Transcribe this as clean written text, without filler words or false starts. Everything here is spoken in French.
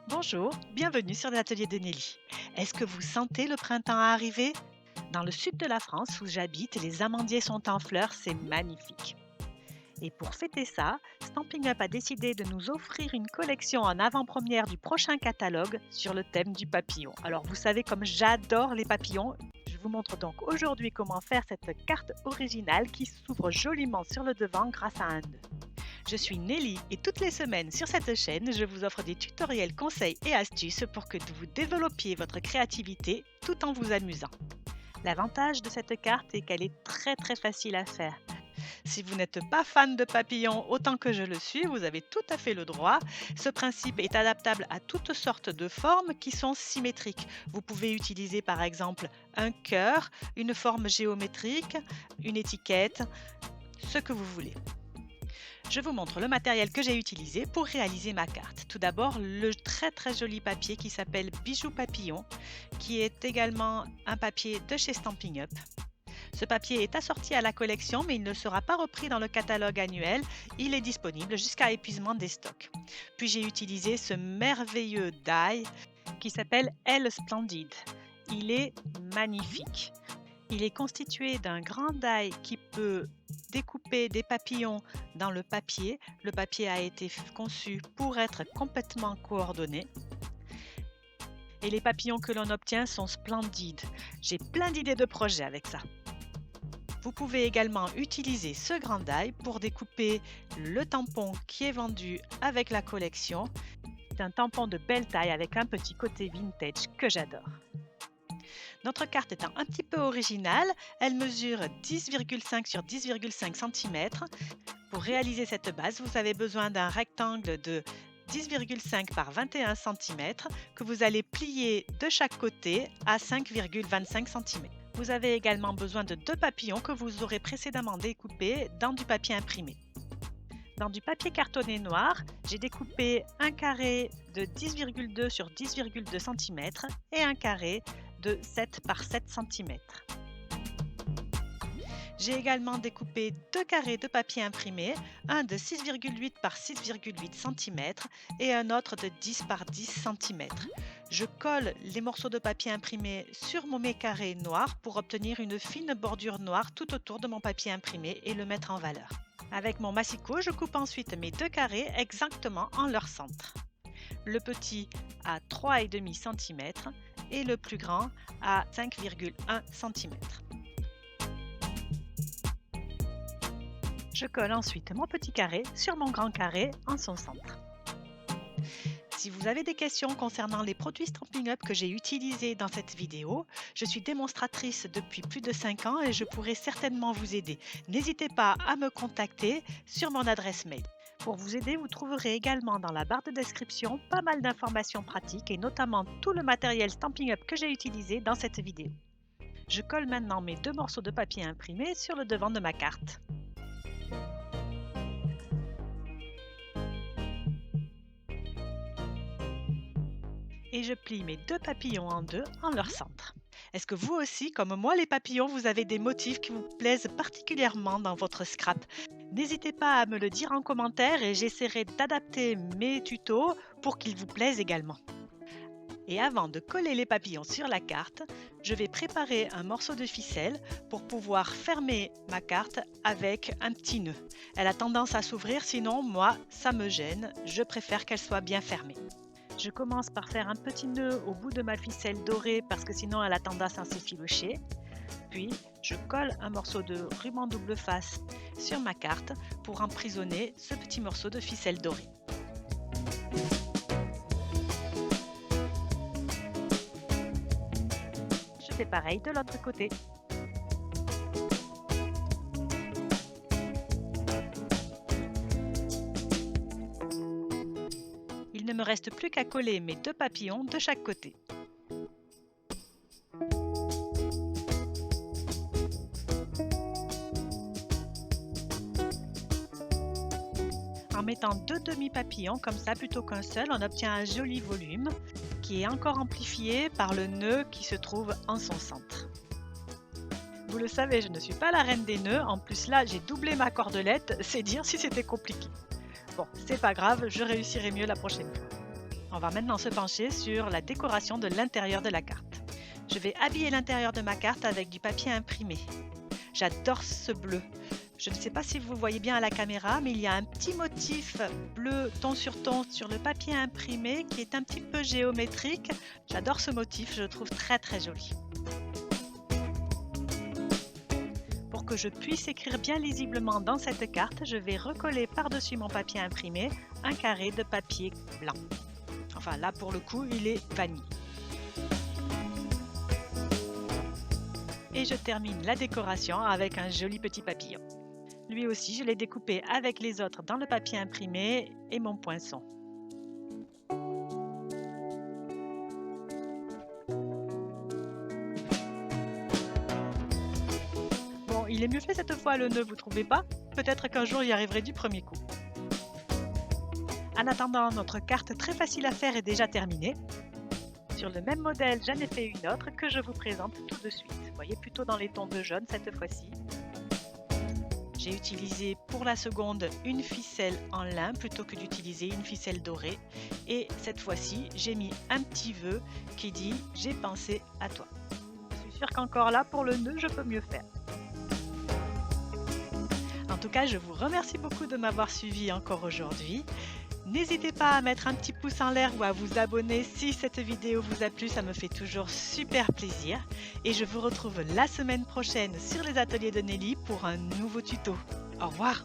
Bonjour, bienvenue sur l'atelier de Nelly. Est-ce que vous sentez le printemps arriver? Dans le sud de la France où j'habite, les amandiers sont en fleurs, c'est magnifique. Et pour fêter ça, Stampin' Up a décidé de nous offrir une collection en avant-première du prochain catalogue sur le thème du papillon. Alors vous savez comme j'adore les papillons, je vous montre donc aujourd'hui comment faire cette carte originale qui s'ouvre joliment sur le devant grâce à un nœud. Je suis Nelly et toutes les semaines sur cette chaîne, je vous offre des tutoriels, conseils et astuces pour que vous développiez votre créativité tout en vous amusant. L'avantage de cette carte est qu'elle est très facile à faire. Si vous n'êtes pas fan de papillons autant que je le suis, vous avez tout à fait le droit. Ce principe est adaptable à toutes sortes de formes qui sont symétriques. Vous pouvez utiliser par exemple un cœur, une forme géométrique, une étiquette, ce que vous voulez. Je vous montre le matériel que j'ai utilisé pour réaliser ma carte. Tout d'abord, le très joli papier qui s'appelle Bijou Papillon, qui est également un papier de chez Stampin' Up. Ce papier est assorti à la collection, mais il ne sera pas repris dans le catalogue annuel. Il est disponible jusqu'à épuisement des stocks. Puis j'ai utilisé ce merveilleux die qui s'appelle Elle Splendide. Il est magnifique. Il est constitué d'un grand die qui peut découper des papillons dans le papier. Le papier a été conçu pour être complètement coordonné. Et les papillons que l'on obtient sont splendides. J'ai plein d'idées de projets avec ça. Vous pouvez également utiliser ce grand die pour découper le tampon qui est vendu avec la collection. C'est un tampon de belle taille avec un petit côté vintage que j'adore. Notre carte étant un petit peu originale, elle mesure 10,5 sur 10,5 cm. Pour réaliser cette base, vous avez besoin d'un rectangle de 10,5 par 21 cm que vous allez plier de chaque côté à 5,25 cm. Vous avez également besoin de 2 papillons que vous aurez précédemment découpés dans du papier imprimé. Dans du papier cartonné noir, j'ai découpé un carré de 10,2 sur 10,2 cm et un carré de 7 par 7 cm. J'ai également découpé 2 carrés de papier imprimé, un de 6,8 par 6,8 cm et un autre de 10 par 10 cm. Je colle les morceaux de papier imprimé sur mes carrés noirs pour obtenir une fine bordure noire tout autour de mon papier imprimé et le mettre en valeur. Avec mon massicot, je coupe ensuite mes 2 carrés exactement en leur centre. Le petit à 3,5 cm et le plus grand à 5,1 cm. Je colle ensuite mon petit carré sur mon grand carré en son centre. Si vous avez des questions concernant les produits Stampin' Up que j'ai utilisés dans cette vidéo, je suis démonstratrice depuis plus de 5 ans et je pourrai certainement vous aider. N'hésitez pas à me contacter sur mon adresse mail. Pour vous aider, vous trouverez également dans la barre de description pas mal d'informations pratiques et notamment tout le matériel Stampin' Up que j'ai utilisé dans cette vidéo. Je colle maintenant mes 2 morceaux de papier imprimé sur le devant de ma carte. Et je plie mes 2 papillons en deux en leur centre. Est-ce que vous aussi, comme moi les papillons, vous avez des motifs qui vous plaisent particulièrement dans votre scrap? N'hésitez pas à me le dire en commentaire et j'essaierai d'adapter mes tutos pour qu'ils vous plaisent également. Et avant de coller les papillons sur la carte, je vais préparer un morceau de ficelle pour pouvoir fermer ma carte avec un petit nœud. Elle a tendance à s'ouvrir, sinon moi, ça me gêne. Je préfère qu'elle soit bien fermée. Je commence par faire un petit nœud au bout de ma ficelle dorée parce que sinon elle a tendance à s'effilocher. Puis je colle un morceau de ruban double face sur ma carte pour emprisonner ce petit morceau de ficelle dorée. Je fais pareil de l'autre côté. Il ne me reste plus qu'à coller mes 2 papillons de chaque côté. En mettant 2 demi-papillons comme ça plutôt qu'un seul, on obtient un joli volume qui est encore amplifié par le nœud qui se trouve en son centre. Vous le savez, je ne suis pas la reine des nœuds, en plus là j'ai doublé ma cordelette, c'est dire si c'était compliqué. Bon, c'est pas grave, je réussirai mieux la prochaine fois. On va maintenant se pencher sur la décoration de l'intérieur de la carte. Je vais habiller l'intérieur de ma carte avec du papier imprimé. J'adore ce bleu. Je ne sais pas si vous voyez bien à la caméra, mais il y a un petit motif bleu ton sur le papier imprimé qui est un petit peu géométrique. J'adore ce motif, je le trouve très très joli. Pour que je puisse écrire bien lisiblement dans cette carte, je vais recoller par-dessus mon papier imprimé un carré de papier blanc. Enfin là pour le coup, il est vanille. Et je termine la décoration avec un joli petit papillon. Lui aussi, je l'ai découpé avec les autres dans le papier imprimé et mon poinçon. Bon, il est mieux fait cette fois le nœud, vous trouvez pas? Peut-être qu'un jour, j'y arriverai du premier coup. En attendant, notre carte très facile à faire est déjà terminée. Sur le même modèle, j'en ai fait une autre que je vous présente tout de suite. Vous voyez, plutôt dans les tons de jaune cette fois-ci. J'ai utilisé pour la seconde une ficelle en lin plutôt que d'utiliser une ficelle dorée. Et cette fois-ci, j'ai mis un petit vœu qui dit « J'ai pensé à toi ». Je suis sûre qu'encore là, pour le nœud, je peux mieux faire. En tout cas, je vous remercie beaucoup de m'avoir suivi encore aujourd'hui. N'hésitez pas à mettre un petit pouce en l'air ou à vous abonner si cette vidéo vous a plu, ça me fait toujours super plaisir. Et je vous retrouve la semaine prochaine sur les ateliers de Nelly pour un nouveau tuto. Au revoir!